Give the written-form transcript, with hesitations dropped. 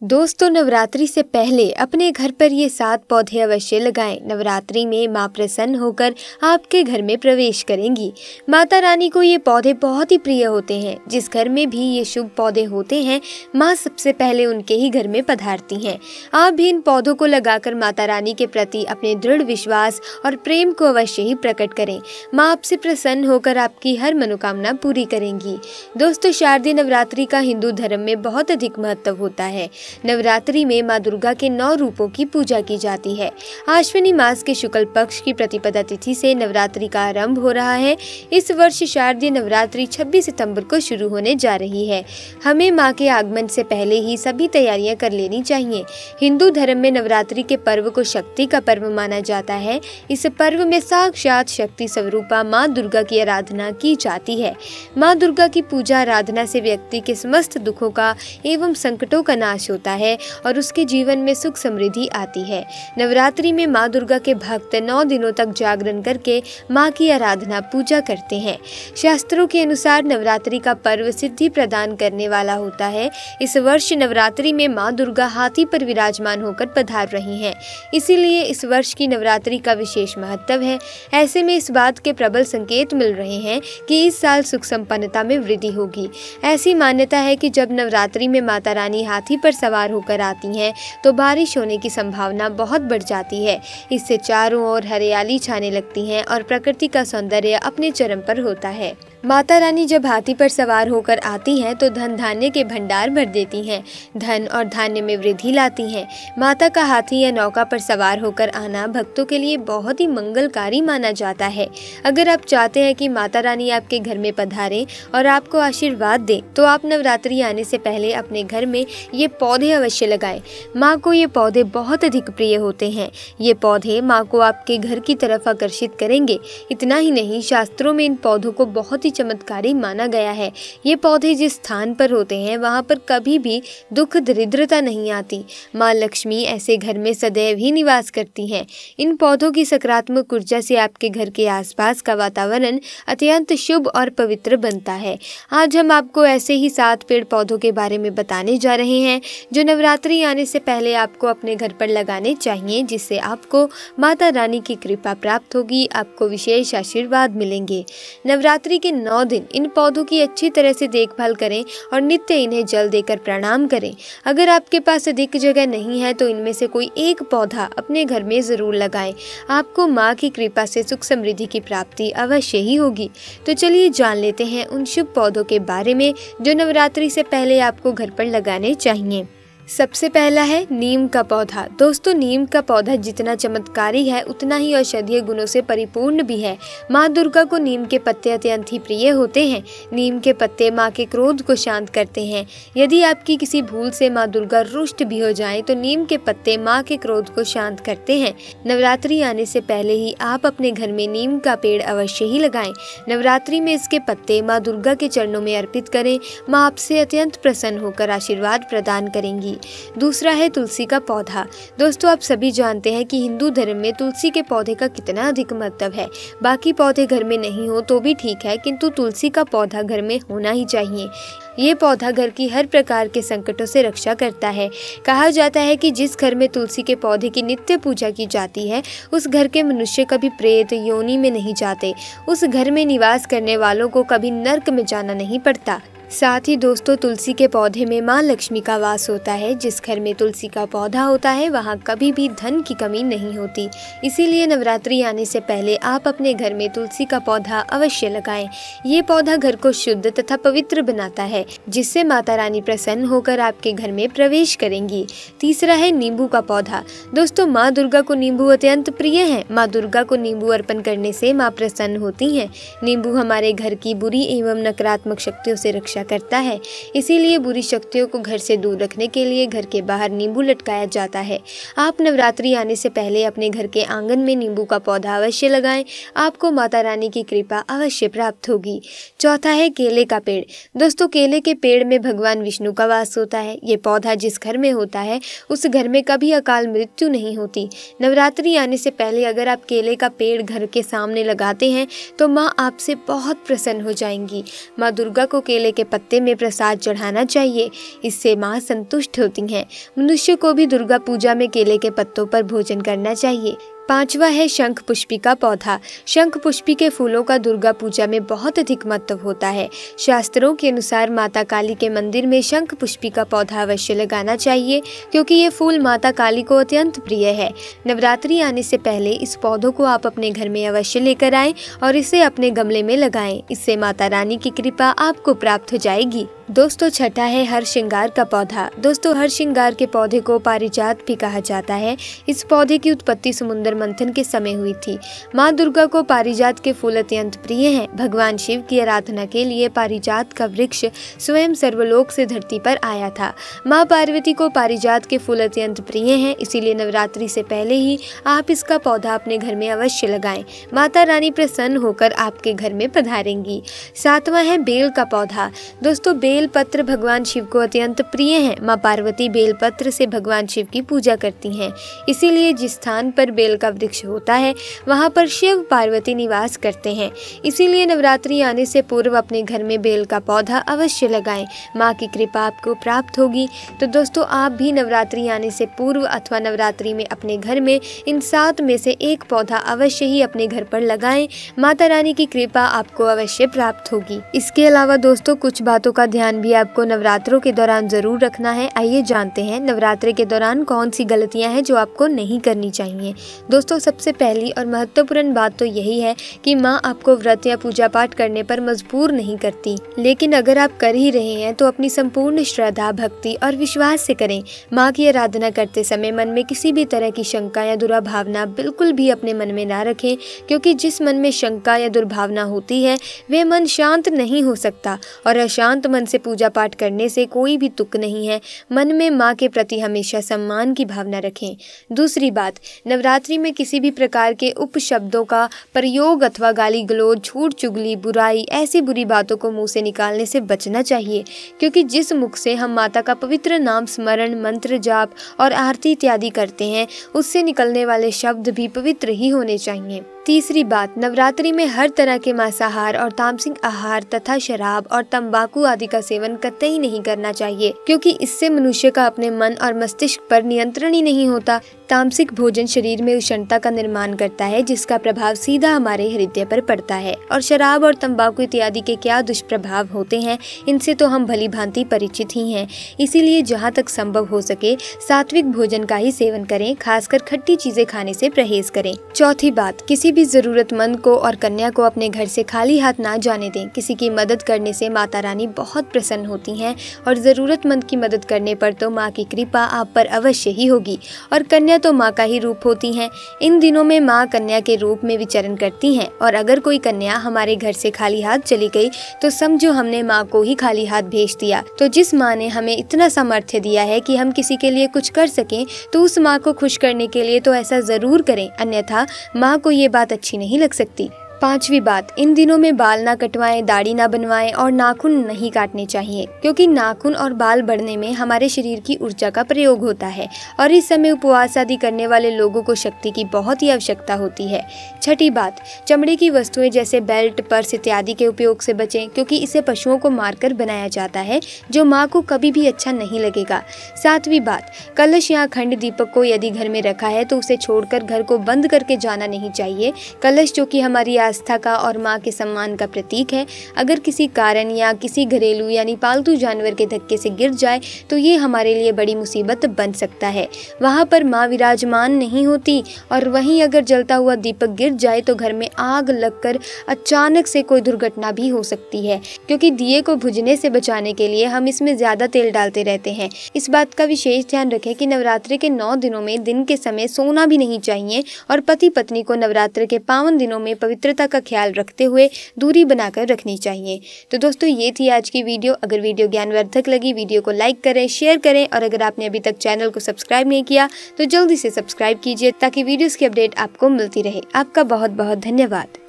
दोस्तों, नवरात्रि से पहले अपने घर पर ये 7 पौधे अवश्य लगाएं। नवरात्रि में मां प्रसन्न होकर आपके घर में प्रवेश करेंगी। माता रानी को ये पौधे बहुत ही प्रिय होते हैं। जिस घर में भी ये शुभ पौधे होते हैं, मां सबसे पहले उनके ही घर में पधारती हैं। आप भी इन पौधों को लगाकर माता रानी के प्रति अपने दृढ़ विश्वास और प्रेम को अवश्य ही प्रकट करें। मां आपसे प्रसन्न होकर आपकी हर मनोकामना पूरी करेंगी। दोस्तों, शारदीय नवरात्रि का हिंदू धर्म में बहुत अधिक महत्व होता है। नवरात्रि में मां दुर्गा के 9 रूपों की पूजा की जाती है। आश्विनी मास के शुक्ल पक्ष की प्रतिपदा तिथि से नवरात्रि का आरंभ हो रहा है। इस वर्ष शारदीय नवरात्रि 26 सितंबर को शुरू होने जा रही है। हमें मां के आगमन से पहले ही सभी तैयारियां कर लेनी चाहिए। हिंदू धर्म में नवरात्रि के पर्व को शक्ति का पर्व माना जाता है। इस पर्व में साक्षात शक्ति स्वरूपा मां दुर्गा की आराधना की जाती है। मां दुर्गा की पूजा आराधना से व्यक्ति के समस्त दुखों का एवं संकटों का नाश होता है और उसके जीवन में सुख समृद्धि आती है। नवरात्रि में मां दुर्गा के भक्त 9 दिनों तक जागरण करके मां की आराधना पूजा करते हैं। शास्त्रों के अनुसार नवरात्रि का पर्व सिद्धि प्रदान करने वाला होता है। इस वर्ष नवरात्रि में मां दुर्गा हाथी पर विराजमान होकर पधार रही हैं। इसीलिए इस वर्ष की नवरात्रि का विशेष महत्व है। ऐसे में इस बात के प्रबल संकेत मिल रहे हैं कि इस साल सुख संपन्नता में वृद्धि होगी। ऐसी मान्यता है कि जब नवरात्रि में माता रानी हाथी पर सवार होकर आती हैं तो बारिश होने की संभावना बहुत बढ़ जाती है। इससे चारों ओर हरियाली छाने लगती है और प्रकृति का सौंदर्य अपने चरम पर होता है। माता रानी जब हाथी पर सवार होकर आती हैं तो धन धान्य के भंडार भर देती हैं, धन और धान्य में वृद्धि लाती हैं। माता का हाथी या नौका पर सवार होकर आना भक्तों के लिए बहुत ही मंगलकारी माना जाता है। अगर आप चाहते हैं कि माता रानी आपके घर में पधारें और आपको आशीर्वाद दें, तो आप नवरात्रि आने से पहले अपने घर में ये पौधे अवश्य लगाएं। माँ को ये पौधे बहुत अधिक प्रिय होते हैं। ये पौधे माँ को आपके घर की तरफ आकर्षित करेंगे। इतना ही नहीं, शास्त्रों में इन पौधों को बहुत ही चमत्कारी माना गया है। ये पौधे जिस स्थान पर होते हैं वहाँ पर कभी भी दुख दरिद्रता नहीं आती। माँ लक्ष्मी ऐसे घर में सदैव ही निवास करती हैं। इन पौधों की सकारात्मक ऊर्जा से आपके घर के आसपास का वातावरण अत्यंत शुभ और पवित्र बनता है। आज हम आपको ऐसे ही 7 पेड़ पौधों के बारे में बताने जा रहे हैं जो नवरात्रि आने से पहले आपको अपने घर पर लगाने चाहिए, जिससे आपको माता रानी की कृपा प्राप्त होगी, आपको विशेष आशीर्वाद मिलेंगे। नवरात्रि के 9 दिन इन पौधों की अच्छी तरह से देखभाल करें और नित्य इन्हें जल देकर प्रणाम करें। अगर आपके पास अधिक जगह नहीं है तो इनमें से कोई एक पौधा अपने घर में जरूर लगाएं। आपको माँ की कृपा से सुख समृद्धि की प्राप्ति अवश्य ही होगी। तो चलिए जान लेते हैं उन शुभ पौधों के बारे में जो नवरात्रि से पहले आपको घर पर लगाने चाहिए। सबसे पहला है नीम का पौधा। दोस्तों, नीम का पौधा जितना चमत्कारी है उतना ही औषधीय गुणों से परिपूर्ण भी है। माँ दुर्गा को नीम के पत्ते अत्यंत ही प्रिय होते हैं। नीम के पत्ते माँ के क्रोध को शांत करते हैं। यदि आपकी किसी भूल से माँ दुर्गा रुष्ट भी हो जाए तो नीम के पत्ते माँ के क्रोध को शांत करते हैं। नवरात्रि आने से पहले ही आप अपने घर में नीम का पेड़ अवश्य ही लगाएं। नवरात्रि में इसके पत्ते माँ दुर्गा के चरणों में अर्पित करें। माँ आपसे अत्यंत प्रसन्न होकर आशीर्वाद प्रदान करेंगी। दूसरा है तुलसी का पौधा। दोस्तों, आप सभी जानते हैं कि हिंदू धर्म में तुलसी के पौधे का कितना अधिक महत्व है। बाकी पौधे घर में नहीं हो तो भी ठीक है, किंतु तुलसी का पौधा घर में होना ही चाहिए। ये पौधा घर की हर प्रकार के संकटों से रक्षा करता है। कहा जाता है कि जिस घर में तुलसी के पौधे की नित्य पूजा की जाती है उस घर के मनुष्य कभी प्रेत योनि में नहीं जाते। उस घर में निवास करने वालों को कभी नर्क में जाना नहीं पड़ता। साथ ही दोस्तों, तुलसी के पौधे में माँ लक्ष्मी का वास होता है। जिस घर में तुलसी का पौधा होता है वहाँ कभी भी धन की कमी नहीं होती। इसीलिए नवरात्रि आने से पहले आप अपने घर में तुलसी का पौधा अवश्य लगाएं। ये पौधा घर को शुद्ध तथा पवित्र बनाता है, जिससे माता रानी प्रसन्न होकर आपके घर में प्रवेश करेंगी। तीसरा है नींबू का पौधा। दोस्तों, माँ दुर्गा को नींबू अत्यंत प्रिय है। माँ दुर्गा को नींबू अर्पण करने से माँ प्रसन्न होती है। नींबू हमारे घर की बुरी एवं नकारात्मक शक्तियों से रक्षा करता है। इसीलिए बुरी शक्तियों को घर से दूर रखने के लिए घर के बाहर नींबू लटकाया जाता है। आप नवरात्रि आने से पहले अपने घर के आंगन में नींबू का पौधा अवश्य लगाएं। आपको माता रानी की कृपा अवश्य प्राप्त होगी। चौथा है केले का पेड़। दोस्तों, केले के पेड़ में भगवान विष्णु का वास होता है। ये पौधा जिस घर में होता है उस घर में कभी अकाल मृत्यु नहीं होती। नवरात्रि आने से पहले अगर आप केले का पेड़ घर के सामने लगाते हैं तो माँ आपसे बहुत प्रसन्न हो जाएंगी। माँ दुर्गा को केले के पत्ते में प्रसाद चढ़ाना चाहिए। इससे माँ संतुष्ट होती हैं। मनुष्य को भी दुर्गा पूजा में केले के पत्तों पर भोजन करना चाहिए। 5वां है शंख पुष्पी का पौधा। शंख पुष्पी के फूलों का दुर्गा पूजा में बहुत अधिक महत्व होता है। शास्त्रों के अनुसार माता काली के मंदिर में शंख पुष्पी का पौधा अवश्य लगाना चाहिए, क्योंकि ये फूल माता काली को अत्यंत प्रिय है। नवरात्रि आने से पहले इस पौधों को आप अपने घर में अवश्य लेकर आएं और इसे अपने गमले में लगाएं। इससे माता रानी की कृपा आपको प्राप्त हो जाएगी। दोस्तों, 6ठा है हर श्रृंगार का पौधा। दोस्तों, हर श्रृंगार के पौधे को पारिजात भी कहा जाता है। इस पौधे की उत्पत्ति समुद्र मंथन के समय हुई थी। माँ दुर्गा को पारिजात के फूल अत्यंत प्रिय हैं। भगवान शिव की आराधना के लिए पारिजात का वृक्ष स्वयं सर्वलोक से धरती पर आया था। माँ पार्वती को पारिजात के फूल अत्यंत प्रिय हैं, इसीलिए नवरात्रि से पहले ही आप इसका पौधा अपने घर में अवश्य लगाएं। माता रानी प्रसन्न होकर आपके घर में पधारेंगी। 7वां है बेल का पौधा। दोस्तों, बेल पत्र भगवान शिव को अत्यंत प्रिय हैं। माँ पार्वती बेल पत्र से भगवान शिव की पूजा करती हैं। इसीलिए जिस स्थान पर बेल का वृक्ष होता है वहाँ पर शिव पार्वती निवास करते हैं। इसीलिए नवरात्रि आने से पूर्व अपने घर में बेल का पौधा अवश्य लगाएं। माँ की कृपा आपको प्राप्त होगी। तो दोस्तों, आप भी नवरात्रि आने से पूर्व अथवा नवरात्रि में अपने घर में इन 7 में से एक पौधा अवश्य ही अपने घर पर लगाएं। माता रानी की कृपा आपको अवश्य प्राप्त होगी। इसके अलावा दोस्तों, कुछ बातों का ध्यान भी आपको नवरात्रों के दौरान जरूर रखना है। आइए जानते हैं नवरात्रि के दौरान कौन सी गलतियां हैं जो आपको नहीं करनी चाहिए। दोस्तों, सबसे पहली और महत्वपूर्ण बात तो यही है कि माँ आपको व्रत या पूजा पाठ करने पर मजबूर नहीं करती, लेकिन अगर आप कर ही रहे हैं तो अपनी संपूर्ण श्रद्धा, भक्ति और विश्वास से करें। माँ की आराधना करते समय मन में किसी भी तरह की शंका या दुर्भावना बिल्कुल भी अपने मन में ना रखें, क्योंकि जिस मन में शंका या दुर्भावना होती है वह मन शांत नहीं हो सकता और अशांत मन से पूजा पाठ करने से कोई भी तुक नहीं है। मन में माँ के प्रति हमेशा सम्मान की भावना रखें। दूसरी बात, नवरात्रि में किसी भी प्रकार के उपशब्दों का प्रयोग अथवा गाली गलौज, झूठ, चुगली, बुराई, ऐसी बुरी बातों को मुंह से निकालने से बचना चाहिए, क्योंकि जिस मुख से हम माता का पवित्र नाम स्मरण, मंत्र जाप और आरती इत्यादि करते हैं, उससे निकलने वाले शब्द भी पवित्र ही होने चाहिए। तीसरी बात, नवरात्रि में हर तरह के मांसाहार और तामसिक आहार तथा शराब और तंबाकू आदि का सेवन कतई नहीं करना चाहिए, क्योंकि इससे मनुष्य का अपने मन और मस्तिष्क पर नियंत्रण ही नहीं होता। तामसिक भोजन शरीर में उष्णता का निर्माण करता है, जिसका प्रभाव सीधा हमारे हृदय पर पड़ता है। और शराब और तंबाकू इत्यादि के क्या दुष्प्रभाव होते हैं, इनसे तो हम भली भांति परिचित ही हैं। इसीलिए जहाँ तक संभव हो सके सात्विक भोजन का ही सेवन करें, खासकर खट्टी चीजें खाने से परहेज करें। चौथी बात, किसी भी जरूरतमंद को और कन्या को अपने घर से खाली हाथ ना जाने दें। किसी की मदद करने से माता रानी बहुत प्रसन्न होती हैं और जरूरतमंद की मदद करने पर तो माँ की कृपा आप पर अवश्य ही होगी। और कन्या तो माँ का ही रूप होती हैं। इन दिनों में माँ कन्या के रूप में विचरण करती हैं, और अगर कोई कन्या हमारे घर से खाली हाथ चली गई तो समझो हमने माँ को ही खाली हाथ भेज दिया। तो जिस माँ ने हमें इतना सामर्थ्य दिया है कि हम किसी के लिए कुछ कर सकें, तो उस माँ को खुश करने के लिए तो ऐसा जरूर करें, अन्यथा माँ को ये बात अच्छी नहीं लग सकती। पांचवी बात, इन दिनों में बाल ना कटवाएं, दाढ़ी ना बनवाएं और नाखून नहीं काटने चाहिए, क्योंकि नाखून और बाल बढ़ने में हमारे शरीर की ऊर्जा का प्रयोग होता है और इस समय उपवास आदि करने वाले लोगों को शक्ति की बहुत ही आवश्यकता होती है। छठी बात, चमड़े की वस्तुएं जैसे बेल्ट, पर्स इत्यादि के उपयोग से बचें, क्योंकि इसे पशुओं को मारकर बनाया जाता है, जो माँ को कभी भी अच्छा नहीं लगेगा। सातवीं बात, कलश या अखंड दीपक को यदि घर में रखा है तो उसे छोड़कर घर को बंद करके जाना नहीं चाहिए। कलश जो कि हमारी आस्था का और माँ के सम्मान का प्रतीक है, अगर किसी कारण या किसी घरेलू यानी पालतू जानवर के धक्के से गिर जाए तो ये हमारे लिए बड़ी मुसीबत बन सकता है। वहाँ पर माँ विराजमान नहीं होती, और वहीं अगर जलता हुआ दीपक गिर जाए तो घर में आग लगकर अचानक से कोई दुर्घटना भी हो सकती है, क्योंकि दिए को बुझने से बचाने के लिए हम इसमें ज्यादा तेल डालते रहते हैं। इस बात का विशेष ध्यान रखें कि नवरात्रि के 9 दिनों में दिन के समय सोना भी नहीं चाहिए, और पति पत्नी को नवरात्रि के पावन दिनों में पवित्रता का ख्याल रखते हुए दूरी बनाकर रखनी चाहिए। तो दोस्तों, ये थी आज की वीडियो। अगर वीडियो ज्ञानवर्धक लगी, वीडियो को लाइक करें, शेयर करें, और अगर आपने अभी तक चैनल को सब्सक्राइब नहीं किया तो जल्दी से सब्सक्राइब कीजिए, ताकि वीडियोस की अपडेट आपको मिलती रहे। आपका बहुत बहुत धन्यवाद।